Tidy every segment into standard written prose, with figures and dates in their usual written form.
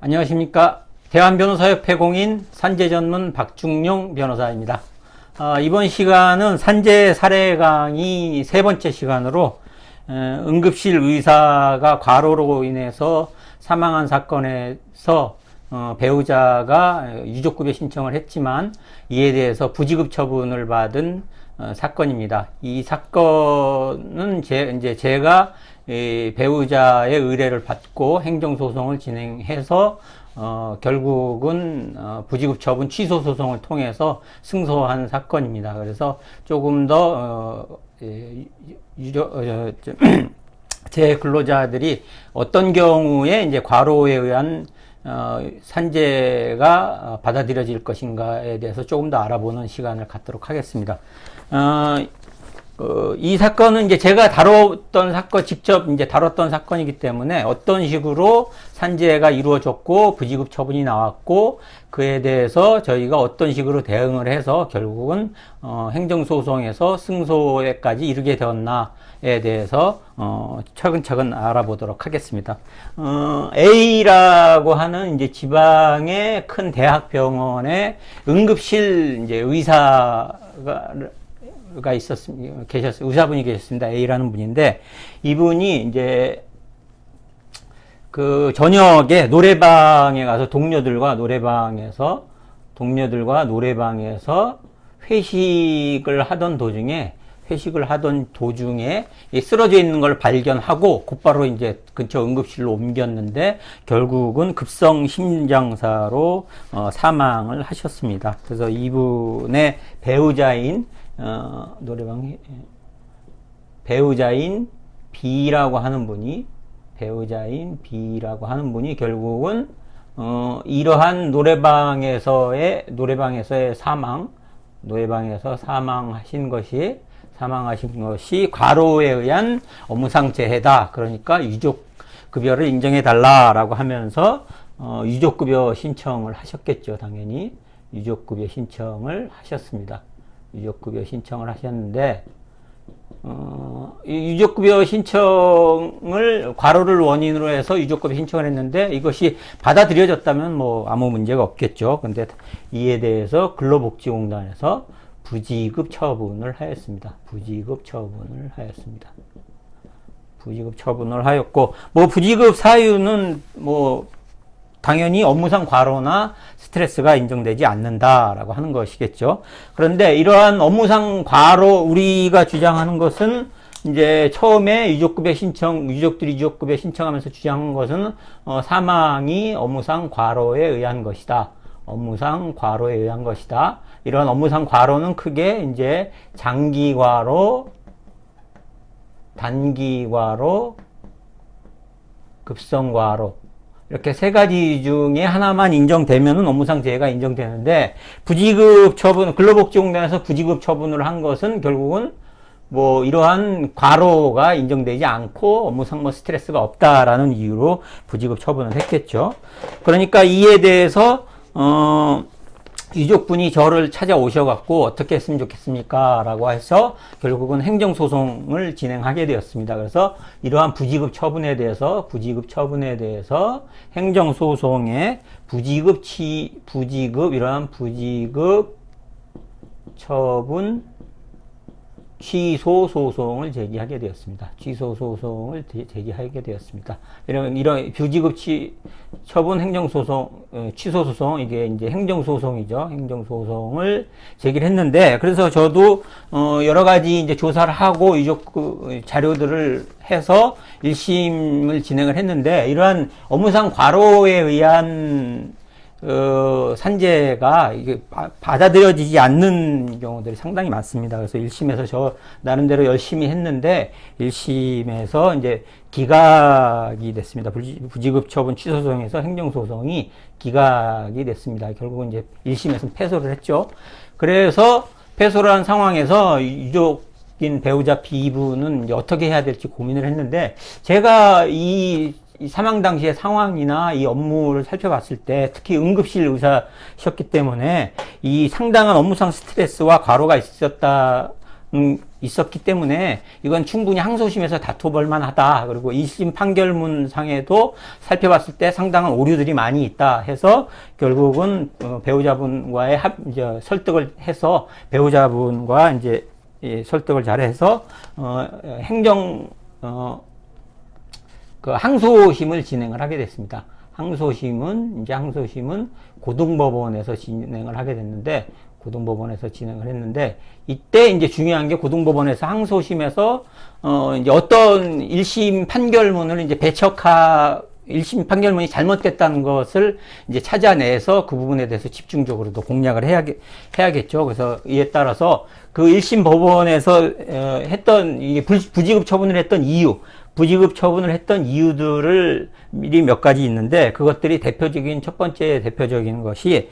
안녕하십니까. 대한변호사협회 공인 산재전문 박중용 변호사입니다. 이번 시간은 산재 사례 강의 세 번째 시간으로 응급실 의사가 과로로 인해서 사망한 사건에서 배우자가 유족급여 신청을 했지만 이에 대해서 부지급 처분을 받은 사건입니다. 이 사건은 제가 배우자의 의뢰를 받고 행정소송을 진행해서 결국은 부지급 처분 취소 소송을 통해서 승소한 사건입니다. 그래서 조금 더 제 근로자들이 어떤 경우에 이제 과로에 의한 산재가 받아들여질 것인가에 대해서 조금 더 알아보는 시간을 갖도록 하겠습니다. 이 사건은 이제 제가 다뤘던 사건, 직접 이제 다뤘던 사건이기 때문에 어떤 식으로 산재가 이루어졌고 부지급 처분이 나왔고 그에 대해서 저희가 어떤 식으로 대응을 해서 결국은 행정소송에서 승소에까지 이르게 되었나에 대해서 차근차근 알아보도록 하겠습니다. A라고 하는 이제 지방의 큰 대학병원의 응급실 이제 의사가 의사분이 계셨습니다. A라는 분인데, 이분이 이제 그 저녁에 노래방에 가서 동료들과 노래방에서 회식을 하던 도중에 쓰러져 있는 걸 발견하고 곧바로 이제 근처 응급실로 옮겼는데 결국은 급성 심장사로 사망을 하셨습니다. 그래서 이분의 배우자인 B라고 하는 분이 결국은 이러한 노래방에서의 사망하신 것이 과로에 의한 업무상 재해다. 그러니까 유족급여를 인정해 달라라고 하면서 유족급여 신청을 하셨겠죠. 당연히 유족급여 신청을 하셨습니다. 유족급여 신청을 하셨는데, 이 유족급여 신청을 과로를 원인으로 해서 유족급여 신청을 했는데 이것이 받아들여졌다면 뭐 아무 문제가 없겠죠. 근데 이에 대해서 근로복지공단에서 부지급 처분을 하였습니다. 부지급 처분을 하였고, 뭐 부지급 사유는 뭐 당연히 업무상 과로나 스트레스가 인정되지 않는다라고 하는 것이겠죠. 그런데 이러한 업무상 과로, 우리가 주장하는 것은 이제 처음에 유족들이 유족급여 신청하면서 주장한 것은 사망이 업무상 과로에 의한 것이다. 이런 업무상 과로는 크게 이제 장기과로, 단기과로, 급성과로, 이렇게 세 가지 중에 하나만 인정되면은 업무상 재해가 인정되는데, 부지급 처분, 근로복지공단에서 부지급 처분을 한 것은 결국은 뭐 이러한 과로가 인정되지 않고 업무상 뭐 스트레스가 없다라는 이유로 부지급 처분을 했겠죠. 그러니까 이에 대해서 유족분이 저를 찾아오셔갖고 어떻게 했으면 좋겠습니까? 라고 해서 결국은 행정소송을 진행하게 되었습니다. 그래서 이러한 부지급 처분에 대해서 행정소송에 이러한 부지급 처분 취소 소송을 제기하게 되었습니다. 이런 부지급 처분 행정소송, 취소소송, 이게 이제 행정소송이죠. 행정소송을 제기를 했는데, 그래서 저도, 여러 가지 이제 조사를 하고 유족 자료들을 해서 1심을 진행을 했는데, 이러한 업무상 과로에 의한 산재가 이게 받아들여지지 않는 경우들이 상당히 많습니다. 그래서 1심에서 저 나름대로 열심히 했는데 1심에서 이제 기각이 됐습니다. 부지급 처분 취소소송에서 행정소송이 기각이 됐습니다. 결국은 이제 1심에서 패소를 했죠. 그래서 패소를 한 상황에서 유족인 배우자 B분은 이제 어떻게 해야 될지 고민을 했는데, 제가 이 사망 당시의 상황이나 이 업무를 살펴봤을 때, 특히 응급실 의사셨기 때문에 이 상당한 업무상 스트레스와 과로가 있었다는 있었기 때문에 이건 충분히 항소심에서 다퉈볼 만하다. 그리고 1심 판결문 상에도 살펴봤을 때 상당한 오류들이 많이 있다 해서 결국은 배우자분과의 설득을 해서 배우자분과 이제 설득을 잘해서 행정 그 항소심을 진행을 하게 됐습니다. 항소심은 고등법원에서 진행을 하게 됐는데, 고등법원에서 진행을 했는데, 이때 이제 중요한 게 고등법원에서 항소심에서 이제 어떤 1심 판결문을 이제 1심 판결문이 잘못됐다는 것을 이제 찾아내서 그 부분에 대해서 집중적으로 또 공략을 해야겠죠. 그래서 이에 따라서 그 1심 법원에서 했던 이게 부지급 처분을 했던 이유, 부지급 처분을 했던 이유들을 미리 몇 가지 있는데, 그것들이 첫 번째 대표적인 것이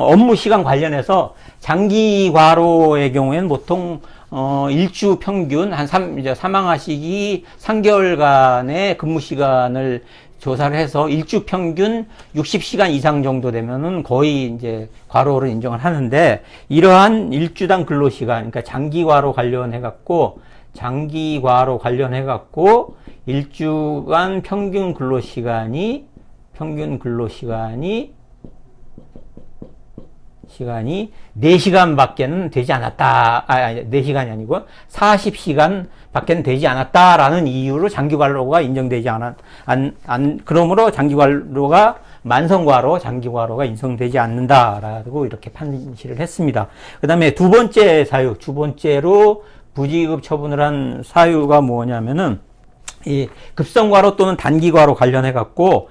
업무 시간 관련해서 장기 과로의 경우에는 보통 일주 평균 이제 사망하시기 3개월간의 근무 시간을 조사를 해서 일주 평균 60시간 이상 정도 되면은 거의 이제 과로를 인정을 하는데, 이러한 일주당 근로시간, 그러니까 장기 과로 관련해 갖고 일주간 평균 근로시간이 4시간 밖에는 되지 않았다. 4시간이 아니고 40시간 밖에는 되지 않았다라는 이유로 장기과로가 인정되지 그러므로 장기과로가 만성과로, 장기과로가 인정되지 않는다라고 이렇게 판시를 했습니다. 그 다음에 두 번째로 부지급 처분을 한 사유가 뭐냐면은, 이 급성과로 또는 단기과로 관련해 갖고,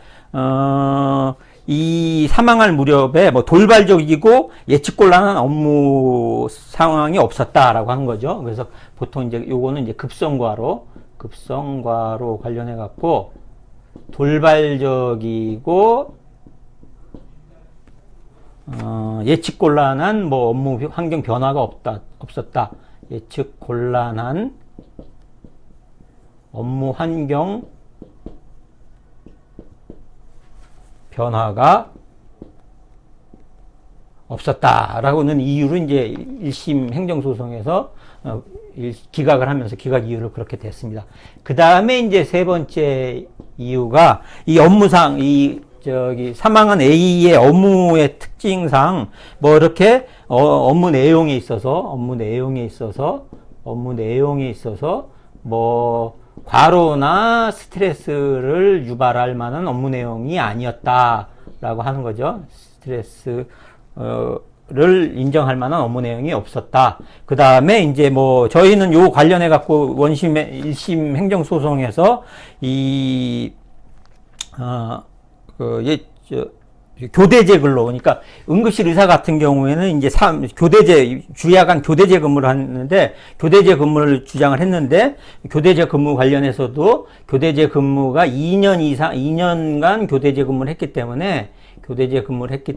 이 사망할 무렵에 뭐 돌발적이고 예측곤란한 업무 상황이 없었다라고 한 거죠. 그래서 보통 이제 요거는 이제 급성과로 관련해 갖고, 돌발적이고 예측곤란한 뭐 업무 환경 변화가 없었다. 예측곤란한 업무 환경 변화가 없었다라고는 이유로 이제 1심 행정소송에서 기각을 하면서 기각 이유를 그렇게 됐습니다. 그 다음에 이제 세 번째 이유가 이 업무상 사망한 A의 업무의 특징상 뭐 이렇게 업무 내용에 있어서 뭐 과로나 스트레스를 유발할 만한 업무 내용이 아니었다라고 하는 거죠. 스트레스를 인정할 만한 업무 내용이 없었다. 그 다음에 이제 뭐 저희는 요 관련해 갖고 1심 행정소송에서 교대제 근로, 그러니까 응급실 의사 같은 경우에는 이제 주야간 교대제 근무를 하는데, 교대제 근무를 주장을 했는데, 교대제 근무 관련해서도 교대제 근무가 2년간 교대제 근무를 했기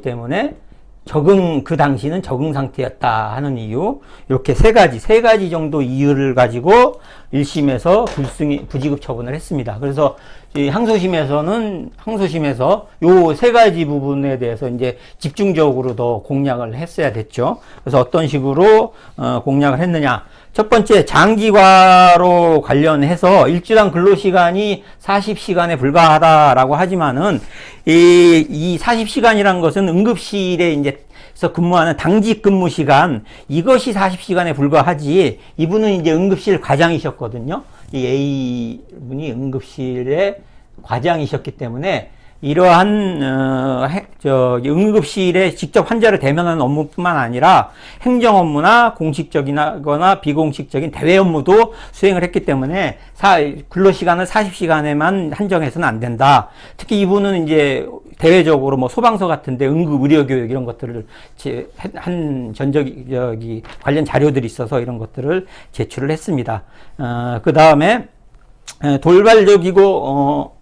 때문에 그 당시는 적응 상태였다 하는 이유, 이렇게 세 가지 정도 이유를 가지고 1심에서 부지급 처분을 했습니다. 그래서 항소심에서 요 세 가지 부분에 대해서 이제 집중적으로 더 공략을 했어야 됐죠. 그래서 어떤 식으로 공략을 했느냐. 첫 번째, 장기과로 관련해서 일주당 근로시간이 40시간에 불과하다라고 하지만은, 이 40시간이란 것은 응급실에 이제 근무하는 당직 근무 시간, 이것이 40시간에 불과하지, 이분은 이제 응급실 과장이셨거든요. 이 A 분이 응급실의 과장이셨기 때문에, 이러한 응급실에 직접 환자를 대면하는 업무뿐만 아니라 행정 업무나 공식적이거나 비공식적인 대외 업무도 수행을 했기 때문에 근로시간을 40시간에만 한정해서는 안 된다. 특히 이분은 이제 대외적으로 뭐 소방서 같은데 응급 의료 교육 이런 것들을 한 관련 자료들이 있어서 이런 것들을 제출을 했습니다. 그 다음에 돌발적이고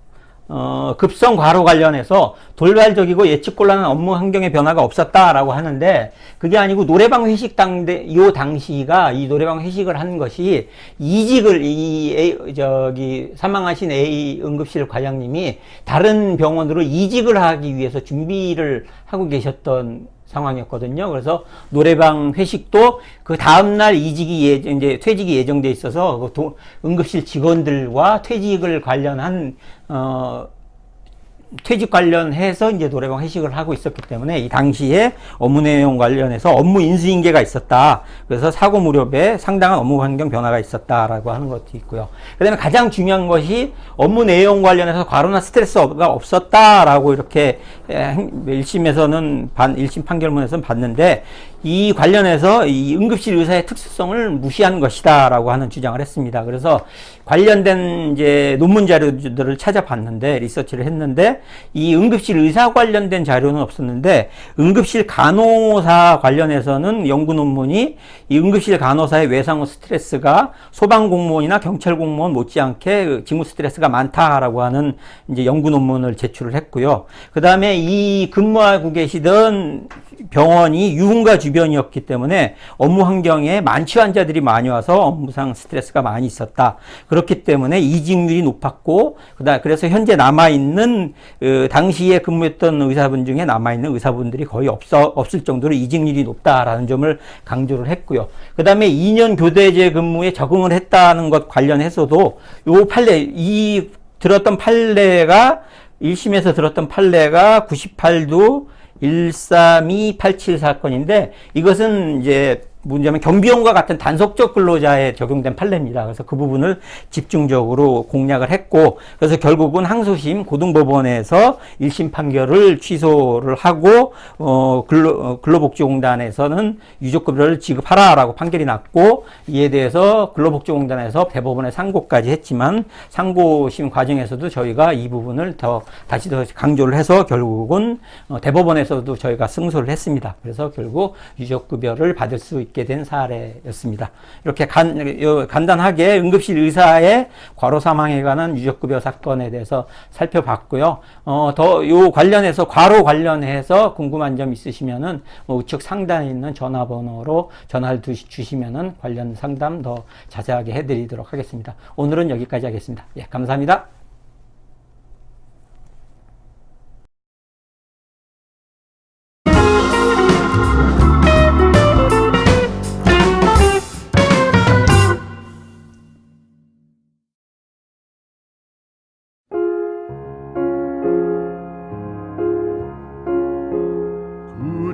급성 과로 관련해서 돌발적이고 예측곤란한 업무 환경의 변화가 없었다라고 하는데, 그게 아니고 노래방 회식 당시가 이 노래방 회식을 한 것이 사망하신 A 응급실 과장님이 다른 병원으로 이직을 하기 위해서 준비를 하고 계셨던 상황이었거든요. 그래서 노래방 회식도 그 다음날 이제 퇴직이 예정돼 있어서 응급실 직원들과 퇴직을 관련한, 퇴직 관련해서 이제 노래방 회식을 하고 있었기 때문에 이 당시에 업무 내용 관련해서 업무 인수인계가 있었다. 그래서 사고 무렵에 상당한 업무 환경 변화가 있었다라고 하는 것도 있고요. 그 다음에 가장 중요한 것이 업무 내용 관련해서 과로나 스트레스가 없었다라고 이렇게 1심에서는 1심 판결문에서는 봤는데, 이 관련해서 이 응급실 의사의 특수성을 무시한 것이다라고 하는 주장을 했습니다. 그래서 관련된 이제 논문 자료들을 찾아봤는데, 리서치를 했는데, 이 응급실 의사 관련된 자료는 없었는데, 응급실 간호사 관련해서는 연구 논문이 이 응급실 간호사의 외상후 스트레스가 소방공무원이나 경찰공무원 못지않게 직무 스트레스가 많다라고 하는 이제 연구 논문을 제출을 했고요. 그 다음에 이 근무하고 계시던 병원이 유흥가 주변이었기 때문에 업무 환경에 만취 환자들이 많이 와서 업무상 스트레스가 많이 있었다. 그렇기 때문에 이직률이 높았고, 그래서 현재 남아있는 당시에 근무했던 의사분 중에 남아있는 의사분들이 거의 없을 정도로 이직률이 높다라는 점을 강조를 했고요. 그 다음에 2년 교대제 근무에 적응을 했다는 것 관련해서도 요 판례, 들었던 판례가 1심에서 들었던 판례가 98도 13287 사건인데, 이것은 이제 문제는 경비원과 같은 단속적 근로자에 적용된 판례입니다. 그래서 그 부분을 집중적으로 공략을 했고, 그래서 결국은 항소심 고등법원에서 1심 판결을 취소를 하고, 근로복지공단에서는 유족급여를 지급하라라고 판결이 났고, 이에 대해서 근로복지공단에서 대법원에 상고까지 했지만, 상고심 과정에서도 저희가 이 부분을 다시 더 강조를 해서 결국은 대법원에서도 저희가 승소를 했습니다. 그래서 결국 유족급여를 받을 수 있게 된 사례였습니다. 이렇게 간단하게 응급실 의사의 과로 사망에 관한 유족급여 사건에 대해서 살펴봤고요. 요 관련해서, 과로 관련해서 궁금한 점 있으시면은 우측 상단에 있는 전화번호로 전화를 주시면은 관련 상담 더 자세하게 해드리도록 하겠습니다. 오늘은 여기까지 하겠습니다. 예, 감사합니다.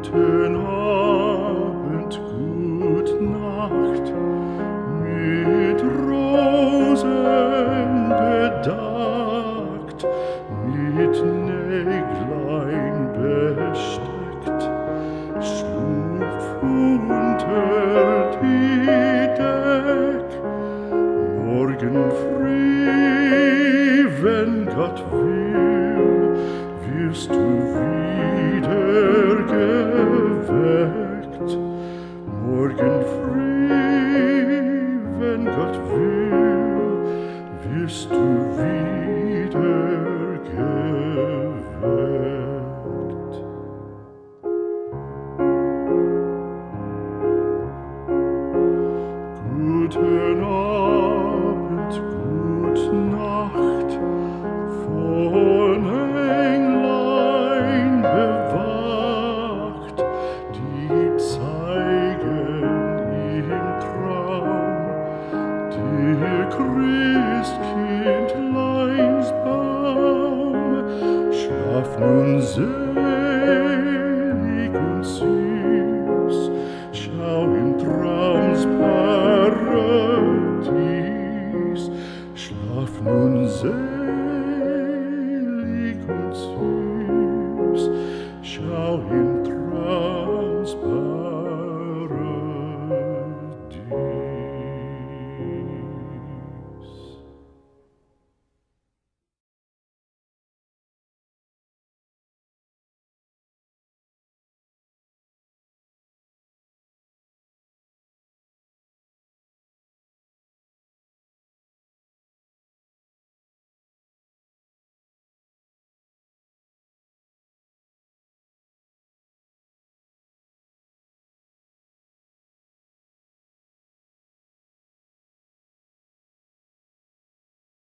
Guten Abend, gute Nacht, mit Rosen bedeckt, mit Näglein besteckt, schlupf unter die Deck, morgen früh, wenn Gott will, wirst du wieder geweckt. Morgen früh, wenn Gott will, wirst du wieder geweckt. Guten Abend, gute Nacht, von Englein bewacht, die zeigen im Traum dir Christkindleins Baum. Schlaf nun selig und süß, schau im Traums Paradies. Schlaf nun selig und süß, schau im